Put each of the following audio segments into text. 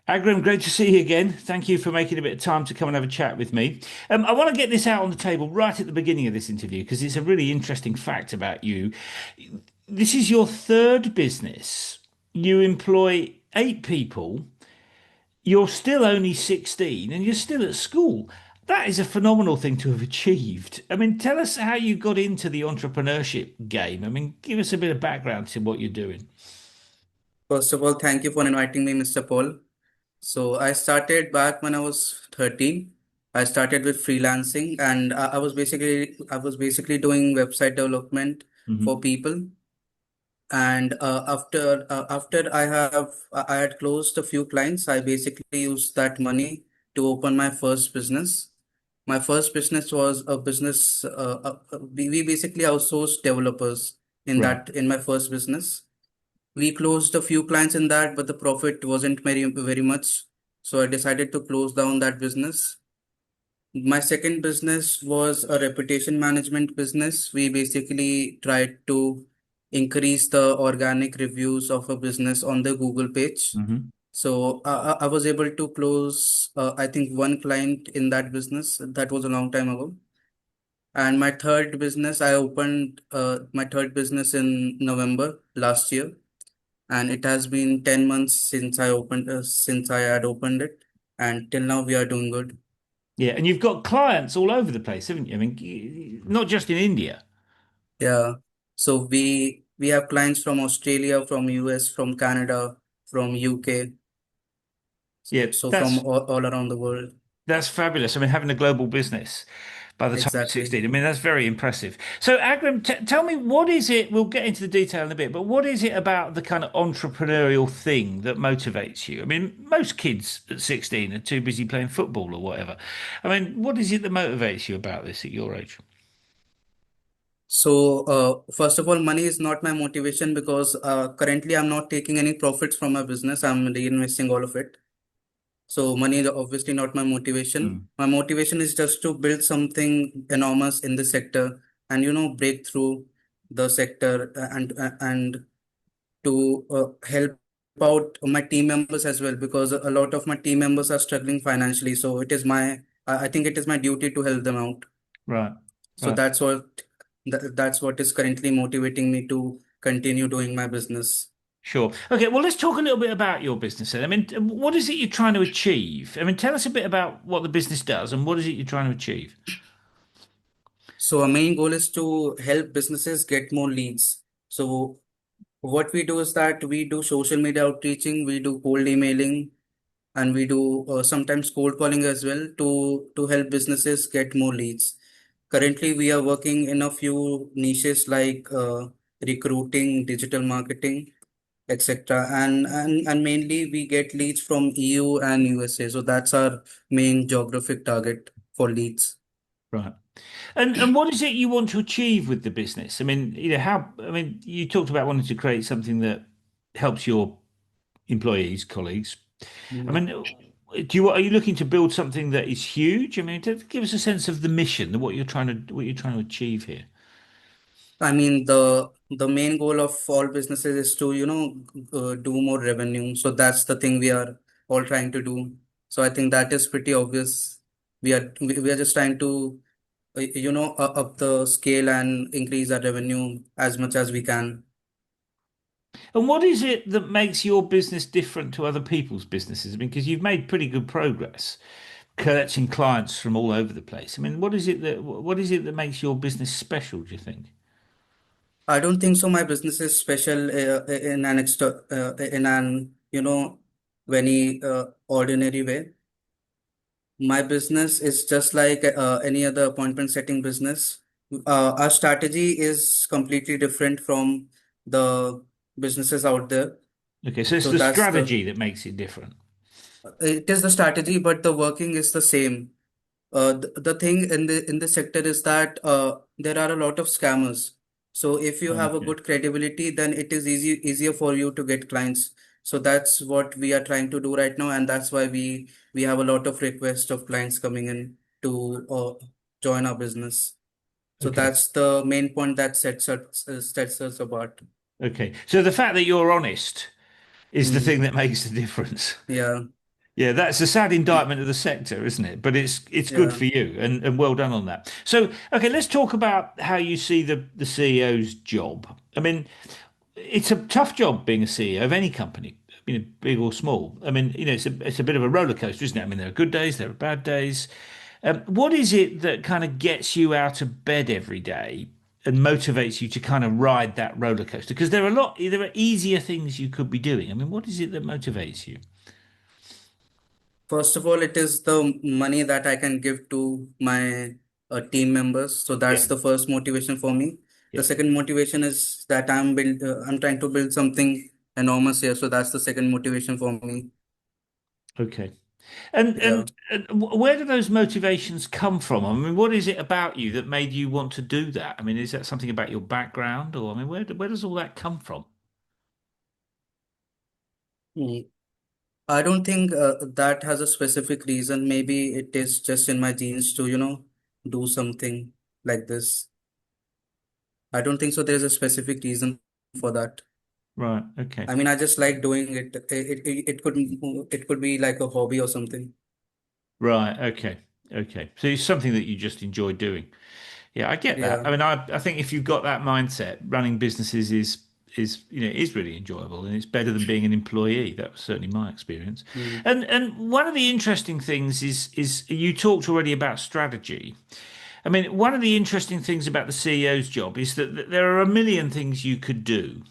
Agrim, great to see you again. Thank you for making a bit of time to come and have a chat with me. I want to get this out on the table right at the beginning of this interview because it's a really interesting fact about you. This is your third business. You employ 8 people. You're still only 16 and you're still at school. That is a phenomenal thing to have achieved. I mean, tell us how you got into the entrepreneurship game. I mean, give us a bit of background to what you're doing. First of all, thank you for inviting me, Mr. Paul. So I started back when I was 13. I started with freelancing and I was basically doing website development for Hmm. people. And after I had closed a few clients, I basically used that money to open my first business. My first business was a business. We basically outsourced developers Right. in my first business. We closed a few clients in that, but the profit wasn't very much. So I decided to close down that business. My second business was a reputation management business. We basically tried to increase the organic reviews of a business on the Google page. Hmm. So I was able to close, I think, one client in that business. That was a long time ago. And my third business, I opened my third business in November last year, and it has been 10 months since I had opened it, and till now we are doing good. Yeah, and you've got clients all over the place, haven't you? I mean, not just in India. Yeah. So we have clients from Australia, from US, from Canada, from UK, Yeah, so from that's all around the world. that's fabulous. I mean, having a global business by the time you're Exactly. 16, I mean, that's very impressive. So, Agram, t tell me, what is it? We'll get into the detail in a bit, but what is it about the kind of entrepreneurial thing that motivates you? I mean, most kids at 16 are too busy playing football or whatever. I mean, what is it that motivates you about this at your age? So first of all, money is not my motivation because currently I'm not taking any profits from my business. I'm reinvesting all of it. So money is obviously not my motivation. Mm. My motivation is just to build something enormous in the sector and break through the sector and to help out my team members as well, because a lot of my team members are struggling financially. So I think it is my duty to help them out. Right, So right. that's what is currently motivating me to continue doing my business. Sure. Okay, well, let's talk a little bit about your business then. I mean, what is it you're trying to achieve? I mean, tell us a bit about what the business does and what is it you're trying to achieve? So our main goal is to help businesses get more leads. So what we do is that we do social media outreaching, we do cold emailing, and we do sometimes cold calling as well to help businesses get more leads. Currently, we are working in a few niches like recruiting, digital marketing, etc. And mainly we get leads from EU and USA. So that's our main geographic target for leads. Right. And what is it you want to achieve with the business? I mean, I mean, you talked about wanting to create something that helps your employees, colleagues. I Mm. mean, are you looking to build something that is huge? I mean, give us a sense of the mission, what you're trying to achieve here. I mean, the main goal of all businesses is to, do more revenue. So that's the thing we are all trying to do. So I think that is pretty obvious. We are just trying to, up the scale and increase our revenue as much as we can. And what is it that makes your business different to other people's businesses? I mean, because you've made pretty good progress collecting clients from all over the place. I mean, what is it that makes your business special, do you think? I don't think so. My business is special in an very ordinary way. My business is just like any other appointment setting business. Our strategy is completely different from the businesses out there. Okay, so it's So the that's the strategy that makes it different. it is the strategy, but the working is the same. The thing in the sector is that there are a lot of scammers. So if you have a Okay. good credibility, then it is easier for you to get clients. So that's what we are trying to do right now, and that's why we have a lot of requests of clients coming in to join our business. So Okay. that's the main point that sets us apart. Okay. So the fact that you're honest is the Mm, thing that makes the difference. yeah. Yeah, that's a sad indictment of the sector, isn't it? But it's good Yeah. for you, and well done on that. So, okay, let's talk about how you see the CEO's job. I mean, it's a tough job being a CEO of any company, big or small. I mean, it's a bit of a roller coaster, isn't it? I mean, there are good days, there are bad days. What is it that kind of gets you out of bed every day and motivates you to kind of ride that roller coaster? Because there are easier things you could be doing. I mean, what is it that motivates you? First of all, it is the money that I can give to my team members. So Yeah, that's the first motivation for me. The yeah, second motivation is that I'm trying to build something enormous here. So that's the second motivation for me. okay. And Yeah. where do those motivations come from? I mean, what is it about you that made you want to do that? I mean, is that something about your background, or I mean, where does all that come from? Mm. I don't think that has a specific reason. Maybe it is just in my genes to, do something like this. I don't think so. There's a specific reason for that. Right. Okay. I mean, I just like doing it. It could be like a hobby or something. Right. Okay. Okay. So it's something that you just enjoy doing. Yeah, I get that. Yeah. I mean, I think if you've got that mindset, running businesses is really enjoyable and it's better than being an employee. That was certainly my experience. Mm. And one of the interesting things is you talked already about strategy. I mean, one of the interesting things about the CEO's job is that there are a million things you could do.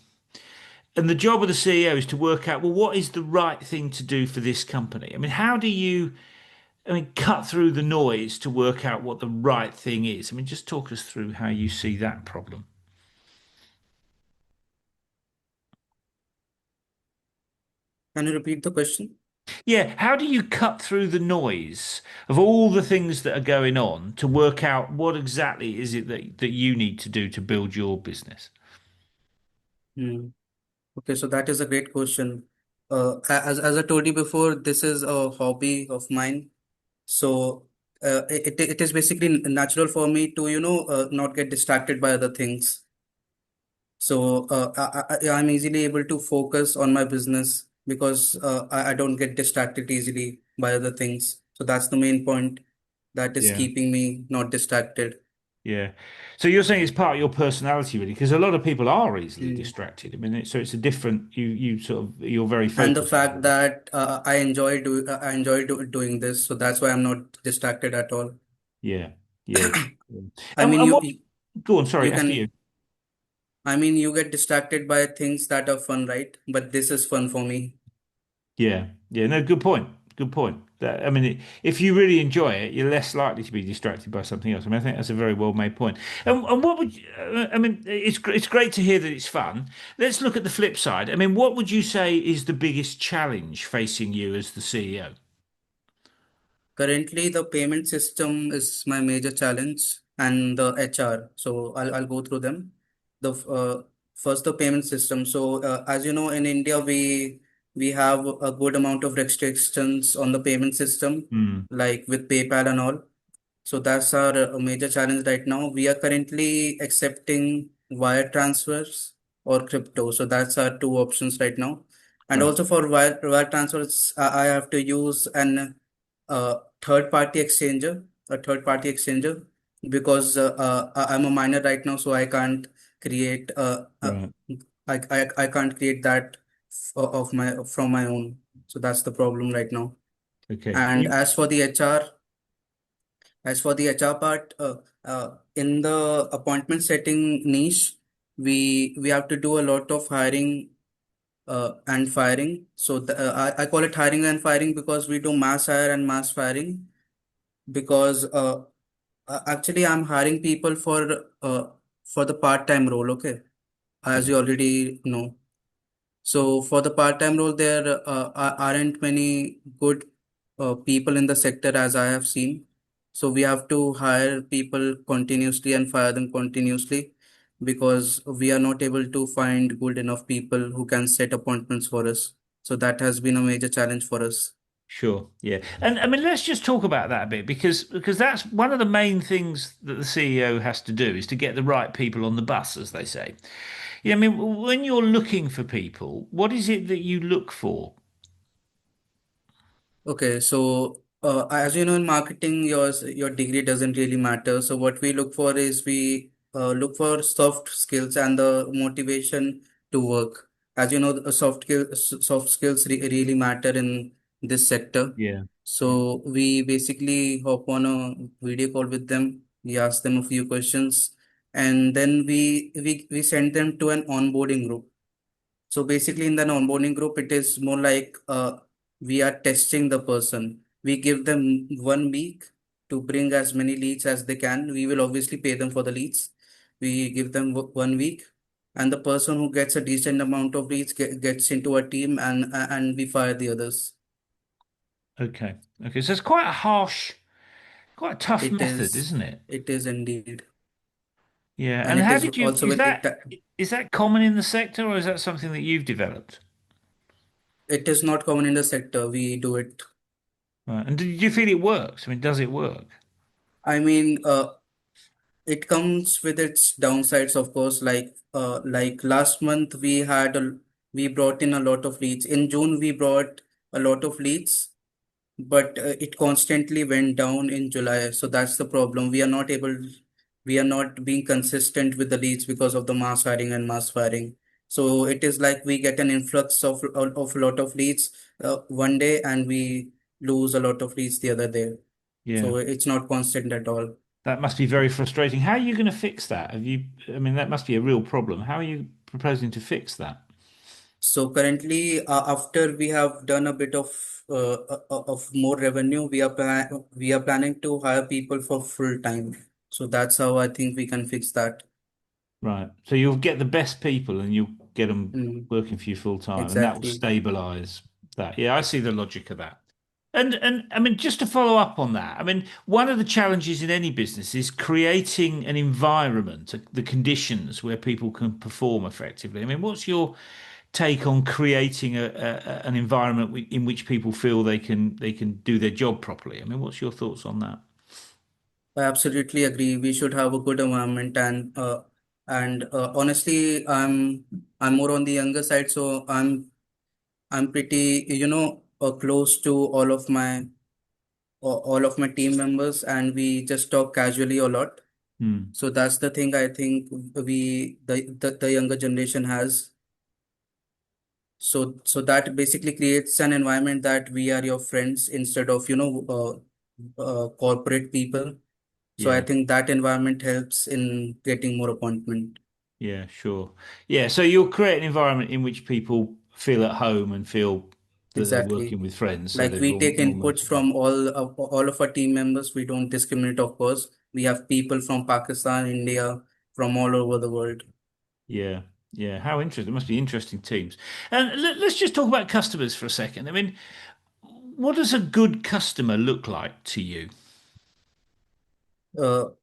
And the job of the CEO is to work out, well, what is the right thing to do for this company? I mean, how do you, cut through the noise to work out what the right thing is? I mean, just talk us through how you see that problem. Can you repeat the question? Yeah, how do you cut through the noise of all the things that are going on to work out what exactly is it that you need to do to build your business? Mm. Okay, so that is a great question. As I told you before, this is a hobby of mine. So it is basically natural for me to not get distracted by other things. So I'm easily able to focus on my business because I don't get distracted easily by other things. So that's the main point that is Yeah. keeping me not distracted. Yeah. So you're saying it's part of your personality, really, because a lot of people are easily Mm. distracted. I mean, so it's a different. You're very And the focused. fact that I enjoy doing this, so that's why I'm not distracted at all. Yeah. Yeah. Yeah. I mean, And what? Go on. Sorry. you After you. can I mean you get distracted by things that are fun, right? But this is fun for me. Yeah. Yeah. No. Good point. Good point. If you really enjoy it, you're less likely to be distracted by something else. I mean, I think that's a very well made point. And what would it's great to hear that it's fun. Let's look at the flip side. I mean, what would you say is the biggest challenge facing you as the CEO? Currently, the payment system is my major challenge and the HR. So I'll go through them. The first the payment system. So as you know, in India, we have a good amount of restrictions on the payment system, Hmm. like with PayPal and all. So that's our major challenge right now. We are currently accepting wire transfers or crypto. So that's our two options right now. And Right. also for wire transfers, I have to use an third party exchanger, because I'm a minor right now, so I can't create Right. I can't create that of my from my own. So that's the problem right now. Okay. And as for the HR part, in the appointment setting niche, we have to do a lot of hiring and firing. So I call it hiring and firing because we do mass hire and mass firing. Because actually, I'm hiring people for the part-time role. Okay, as Yeah. you already know. So for the part-time role, there aren't many good people in the sector as I have seen. So we have to hire people continuously and fire them continuously because we are not able to find good enough people who can set appointments for us. So that has been a major challenge for us. Sure. Yeah. And I mean, let's just talk about that a bit because that's one of the main things that the CEO has to do is to get the right people on the bus, as they say. Yeah. I mean, when you're looking for people, what is it that you look for? Okay, so as you know, in marketing, your degree doesn't really matter. So what we look for is we look for soft skills and the motivation to work. As you know, the soft skills really matter in this sector. Yeah. Yeah. So we basically hop on a video call with them. We ask them a few questions, and then we send them to an onboarding group. So basically, in the onboarding group, it is more like we are testing the person. We give them 1 week to bring as many leads as they can. We will obviously pay them for the leads. We give them 1 week, and the person who gets a decent amount of leads gets into a team, and we fire the others. Okay. Okay. So it's quite a harsh, quite a tough It method, is, isn't it? it is indeed, Yeah. and And it how is did you, also very. is that common in the sector or is that something that you've developed? It is not common in the sector. We do it. Right. And did you feel it works? I mean, does it work? I mean, it comes with its downsides, of course. Like last month, we brought in a lot of leads. In June, we brought a lot of leads, but it constantly went down in July. So that's the problem. We are not being consistent with the leads because of the mass hiring and mass firing. So it is like we get an influx of a lot of leads 1 day, and we lose a lot of leads the other day. Yeah. So it's not constant at all. That must be very frustrating. How are you going to fix that? I mean, that must be a real problem. How are you proposing to fix that? So currently, after we have done a bit of more revenue, we are planning to hire people for full time. So that's how I think we can fix that. Right. So you'll get the best people and you'll get them Mm, working for you full time, and that will exactly. stabilize that. Yeah, I see the logic of that. And I mean, just to follow up on that, I mean, one of the challenges in any business is creating an environment, the conditions where people can perform effectively. I mean, what's your take on creating an environment in which people feel they can do their job properly? I mean, what's your thoughts on that? I absolutely agree. We should have a good environment, and honestly, I'm more on the younger side, so I'm pretty close to all of my team members, and we just talk casually a lot. Hmm. So that's the thing I think the younger generation has. So that basically creates an environment that we are your friends instead of corporate people. So I Yeah. think that environment helps in getting more appointment. Yeah, sure. Yeah, so you'll create an environment in which people feel at home and feel that they're Exactly. working with friends, so Like they're we more take more inputs motivated. from all of our team members. We don't discriminate, of course. We have people from Pakistan, India, from all over the world. Yeah, yeah. How interesting! It must be interesting teams. And let's just talk about customers for a second. I mean, what does a good customer look like to you?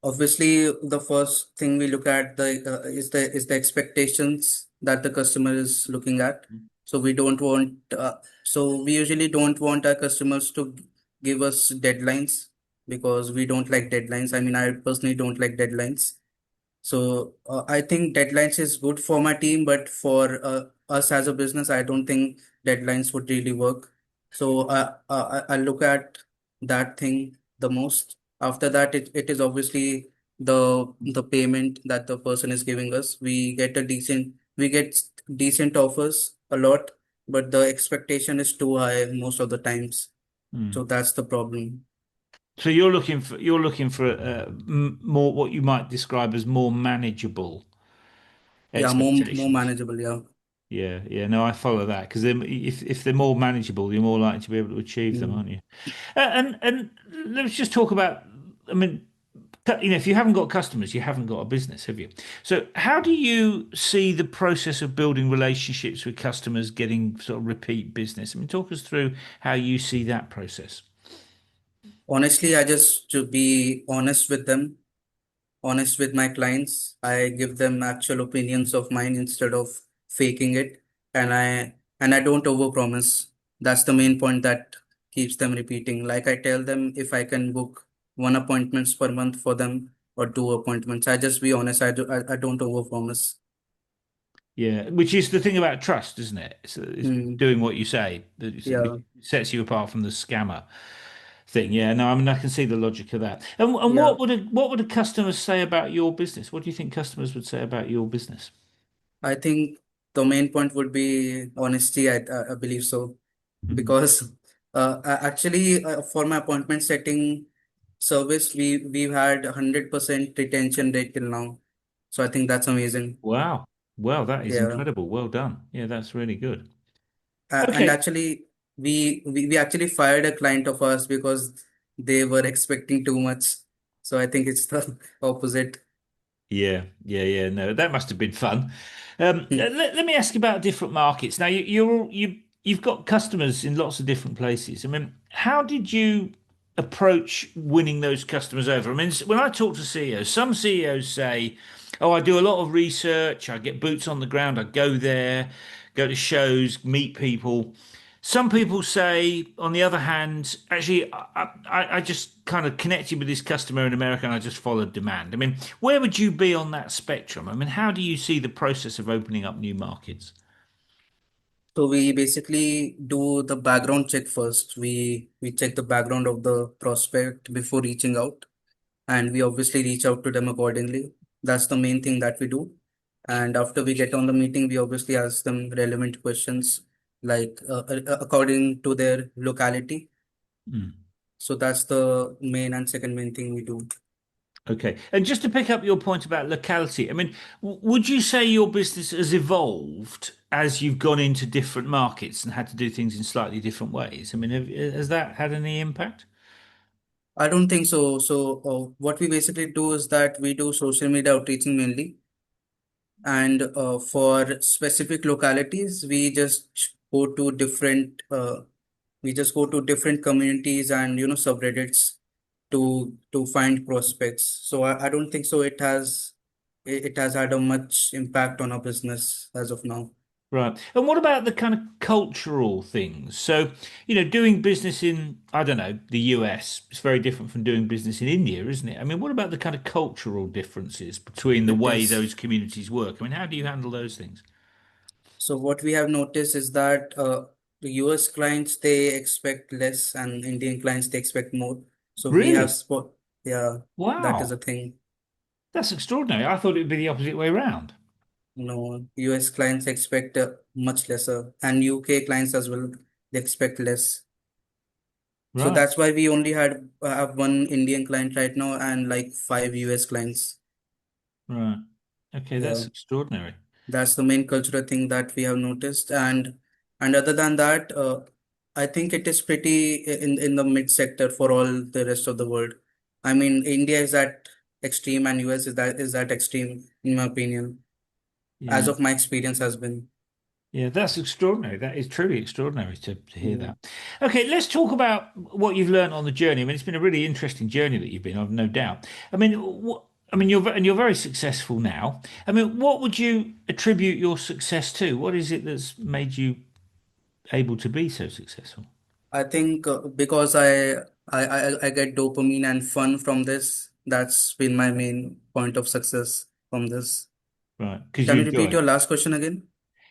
Obviously, the first thing we look at the expectations that the customer is looking at. So we don't want so we usually don't want our customers to give us deadlines because we don't like deadlines. I mean, I personally don't like deadlines. So I think deadlines is good for my team, but for us as a business, I don't think deadlines would really work. So I look at that thing the most. After that, it is obviously the payment that the person is giving us. We get decent offers a lot, but the expectation is too high most of the times. Hmm. So that's the problem. So you're looking for more what you might describe as more manageable Yeah, more expectations. manageable. Yeah. Yeah, yeah. No, I follow that because if they're more manageable, you're more likely to be able to achieve them, Mm. aren't you? And let's just talk about. I mean, if you haven't got customers, you haven't got a business, have you? So, how do you see the process of building relationships with customers, getting sort of repeat business? I mean, talk us through how you see that process. Honestly, I just to be honest with them, honest with my clients. I give them actual opinions of mine instead of faking it, and I don't overpromise. That's the main point that keeps them repeating. Like I tell them if I can book 1 appointments per month for them or 2 appointments. I just be honest. I don't overpromise. Yeah, which is the thing about trust, isn't it? It's Hmm. doing what you say that Yeah, sets you apart from the scammer thing. Yeah, no, I mean I can see the logic of that. And yeah. what would a customer say about your business? What do you think customers would say about your business? I think the main point would be honesty. I believe so Mhm. because actually for my appointment setting service, we've had 100% retention rate till now. So I think that's amazing. Wow. Well, that is Yeah. incredible. Well done. Yeah, that's really good. And Okay. actually, we actually fired a client of ours because they were expecting too much. So I think it's the opposite. Yeah, yeah, yeah. No, that must have been fun. Hmm. Let me ask you about different markets. Now, you've got customers in lots of different places. I mean, how did you approach winning those customers over? I mean, when I talk to CEOs, some CEOs say, "Oh, I do a lot of research. I get boots on the ground. I go there, go to shows, meet people." Some people say, on the other hand, actually, I just kind of connected with this customer in America and I just followed demand. I mean, where would you be on that spectrum? I mean, how do you see the process of opening up new markets? So we basically do the background check first. We check the background of the prospect before reaching out, and we obviously reach out to them accordingly. That's the main thing that we do. And after we get on the meeting, we obviously ask them relevant questions like according to their locality. Hmm. So that's the main and second main thing we do. Okay. And just to pick up your point about locality, I mean, would you say your business has evolved as you've gone into different markets and had to do things in slightly different ways? I mean, has that had any impact? I don't think so. So what we basically do is that we do social media outreaching mainly, and for specific localities, we just go to different communities and subreddits to find prospects. So I don't think so. It has had a much impact on our business as of now. Right. And what about the kind of cultural things? So, doing business in, I don't know, the US is very different from doing business in India, isn't it? I mean, what about the kind of cultural differences between the It way is. those communities work? I mean, how do you handle those things? So what we have noticed is that the US clients they expect less and Indian clients they expect more. So we have Really? spot yeah, that is a Wow. thing. That's extraordinary. I thought it'd be the opposite way around. No, US clients expect much lesser and UK clients as well they expect less. So Right. that's why we only have one Indian client right now and like five US clients. Right. Okay, Yeah. that's extraordinary. That's the main cultural thing that we have noticed, and other than that, I think it is pretty in the mid sector for all the rest of the world. I mean, India is that extreme, and US is that extreme, in my opinion, as Yeah. of my experience has been. Yeah, that's extraordinary. That is truly extraordinary to hear Mm. that. Okay, let's talk about what you've learned on the journey. I mean, it's been a really interesting journey that you've been on, no doubt. I mean, I mean, you're very successful now. I mean, what would you attribute your success to? What is it that's made you able to be so successful? I think because I get dopamine and fun from this. That's been my main point of success from this. Right, because Can you you enjoy repeat your it. last question again?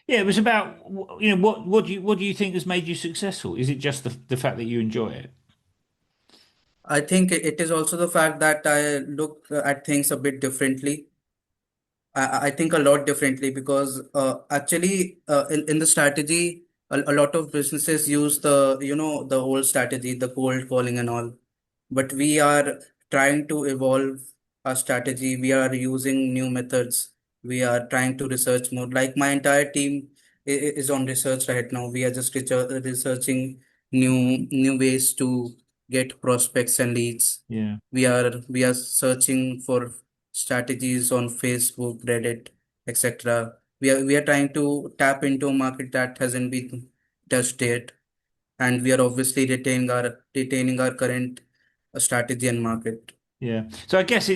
Yeah, it was about what do you think has made you successful? Is it just the fact that you enjoy it? I think it is also the fact that I look at things a bit differently. I think a lot differently because actually in the strategy, a lot of businesses use the old strategy, the cold calling and all. But we are trying to evolve our strategy. We are using new methods. We are trying to research more. Like my entire team is on research right now. We are just researching new ways to get prospects and leads. Yeah. We are searching for strategies on Facebook, Reddit, etc. We are trying to tap into a market that hasn't been touched yet, and we are obviously retaining our current strategy and market. Yeah. So I guess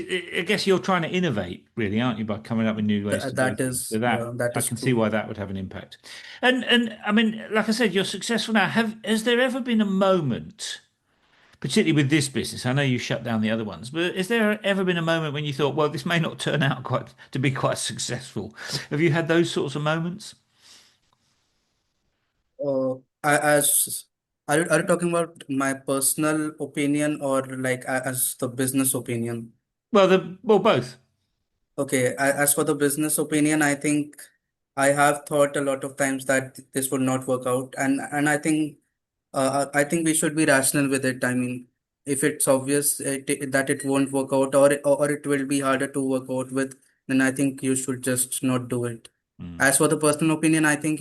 you're trying to innovate, really, aren't you, by coming up with new ways to do That things. So is that yeah, that I is can see true. why that would have an impact. And I mean, like I said, you're successful now. Has there ever been a moment Particularly with this business. I know you shut down the other ones, but has there ever been a moment when you thought, well, this may not turn out quite to be quite successful? Have you had those sorts of moments? As are you talking about my personal opinion or like as the business opinion? Well, both. Okay, as for the business opinion, I think I have thought a lot of times that this would not work out, and I think we should be rational with it. I mean, if it's obvious that it won't work out, or it will be harder to work out with, then I think you should just not do it. Mm, As for the personal opinion, I think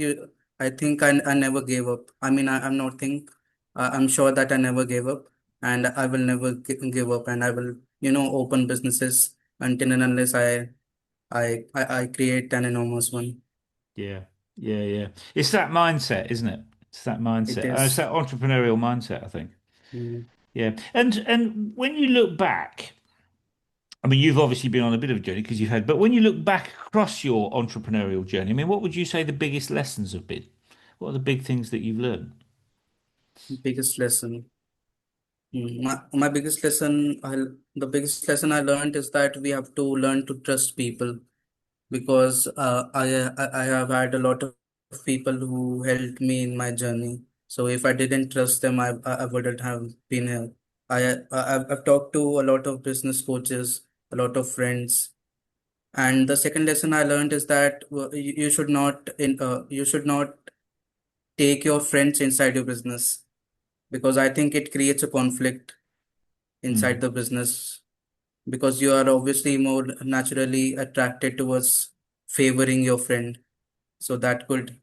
I never gave up. I mean, I'm not think, I'm sure that I never gave up, and I will never give up, and I will, open businesses until and unless I create an enormous one. yeah, yeah. It's that mindset, isn't it? It's that It mindset. It's is. that entrepreneurial mindset, I think. Mm. Yeah. And when you look back, I mean, you've obviously been on a bit of a journey because you've had, but when you look back across your entrepreneurial journey, I mean, what would you say the biggest lessons have been? What are the big things that you've learned? Biggest lesson. My biggest lesson, the biggest lesson I learned is that we have to learn to trust people because I have had a lot of people who helped me in my journey. So if I didn't trust them, I wouldn't have been here. I've talked to a lot of business coaches, a lot of friends, and the second lesson I learned is that you should not take your friends inside your business because I think it creates a conflict inside Mm, the business because you are obviously more naturally attracted towards favoring your friend. So that could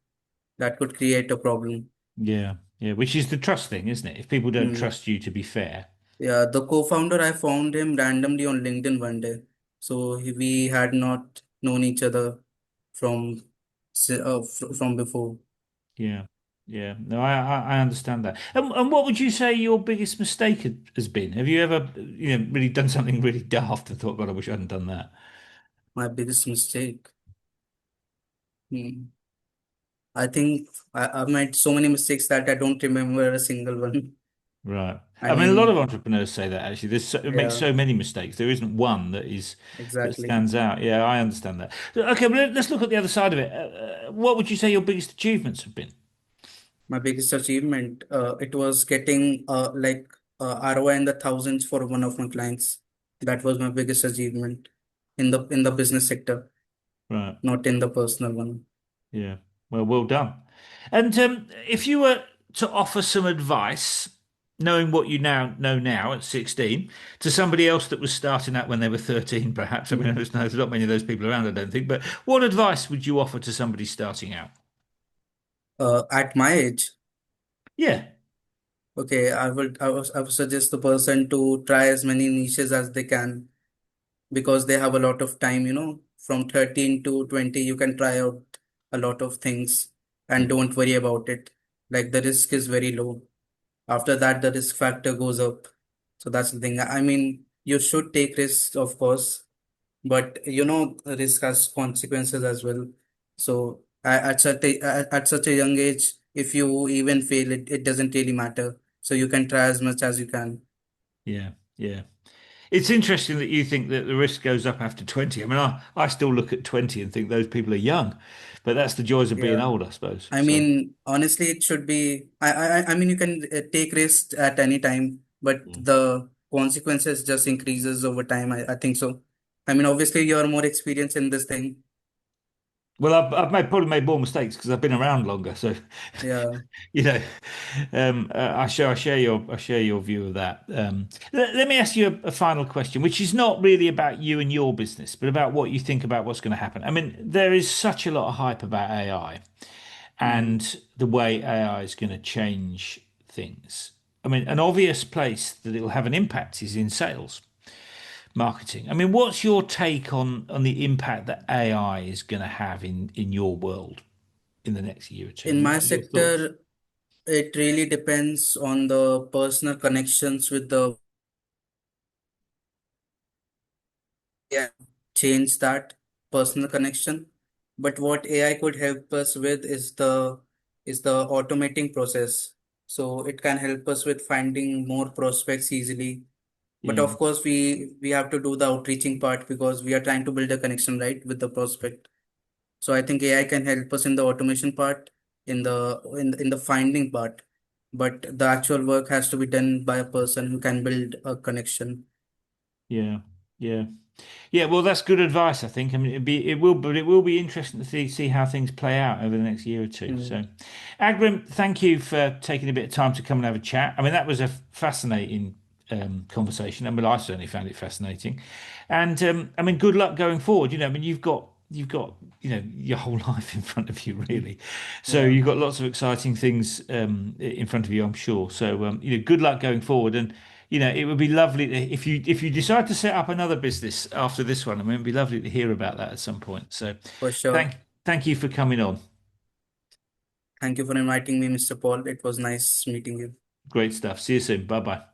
create a problem. yeah, yeah, which is the trust thing, isn't it? If people don't Mm. trust you to be fair. Yeah, the co-founder, I found him randomly on LinkedIn one day. So we had not known each other from from before. Yeah, yeah. No, I understand that. And what would you say your biggest mistake has been? Have you ever, really done something really daft and thought, God, I wish I hadn't done that? My biggest mistake. Hmm. I think I've made so many mistakes that I don't remember a single one. Right. I I mean, a lot of mean, entrepreneurs say that actually. Make yeah, so many mistakes. There isn't one that exactly. stands out. Yeah, I understand that. So, okay, well, let's look at the other side of it. What would you say your biggest achievements have been? My biggest achievement, it was getting ROI in the thousands for one of my clients. That was my biggest achievement in the business sector, Right. not in the personal one. Yeah. Well done. And if you were to offer some advice, knowing what you now know now at 16, to somebody else that was starting out when they were 13, perhaps. I mean, Mhm. there's not many of those people around, I don't think. But what advice would you offer to somebody starting out? At my age, Yeah. okay, I would suggest the person to try as many niches as they can because they have a lot of time, from 13 to 20, you can try out a lot of things and Yeah. don't worry about it. Like the risk is very low. After that, the risk factor goes up. So that's the thing. I mean, you should take risks, of course, but risk has consequences as well. So at such a young age, if you even fail, it doesn't really matter. So you can try as much as you can. Yeah. Yeah. It's interesting that you think that the risk goes up after 20. I mean, I still look at 20 and think those people are young, but that's the joys of being Yeah. old, I suppose. I So, mean, honestly, it should be. I mean, you can take risks at any time, but mm. the consequences just increases over time. I think so. I mean, obviously, you're more experienced in this thing. Well, probably made more mistakes because I've been around longer. So, Yeah. you know, I share your view of that. Let me ask you a final question, which is not really about you and your business, but about what you think about what's going to happen. I mean, there is such a lot of hype about AI Mm. and the way AI is going to change things. I mean, an obvious place that it'll have an impact is in sales, marketing. I mean, what's your take on the impact that AI is going to have in your world in the next year or two? I In mean, my what are your thoughts? sector, it really depends on the personal connections with the AI. Change that personal connection. But what AI could help us with is the automating process. So it can help us with finding more prospects easily. But Yeah. of course, we have to do the outreaching part because we are trying to build a connection, right, with the prospect. So I think AI can help us in the automation part, in the finding part, but the actual work has to be done by a person who can build a connection. Yeah. Yeah. Yeah, well, that's good advice, I think. I mean, it will be interesting to see how things play out over the next year or two. Mm. So, Agrim, thank you for taking a bit of time to come and have a chat. I mean, that was a fascinating conversation. I mean, I certainly found it fascinating, and I mean, good luck going forward. I mean, you've got your whole life in front of you, really. So Yeah, you've got lots of exciting things in front of you, I'm sure. So, good luck going forward, and it would be lovely if you decide to set up another business after this one. I mean, it'd be lovely to hear about that at some point. So, for sure. thank you for coming on. Thank you for inviting me, Mr. Paul. It was nice meeting you. Great stuff. See you soon. Bye bye.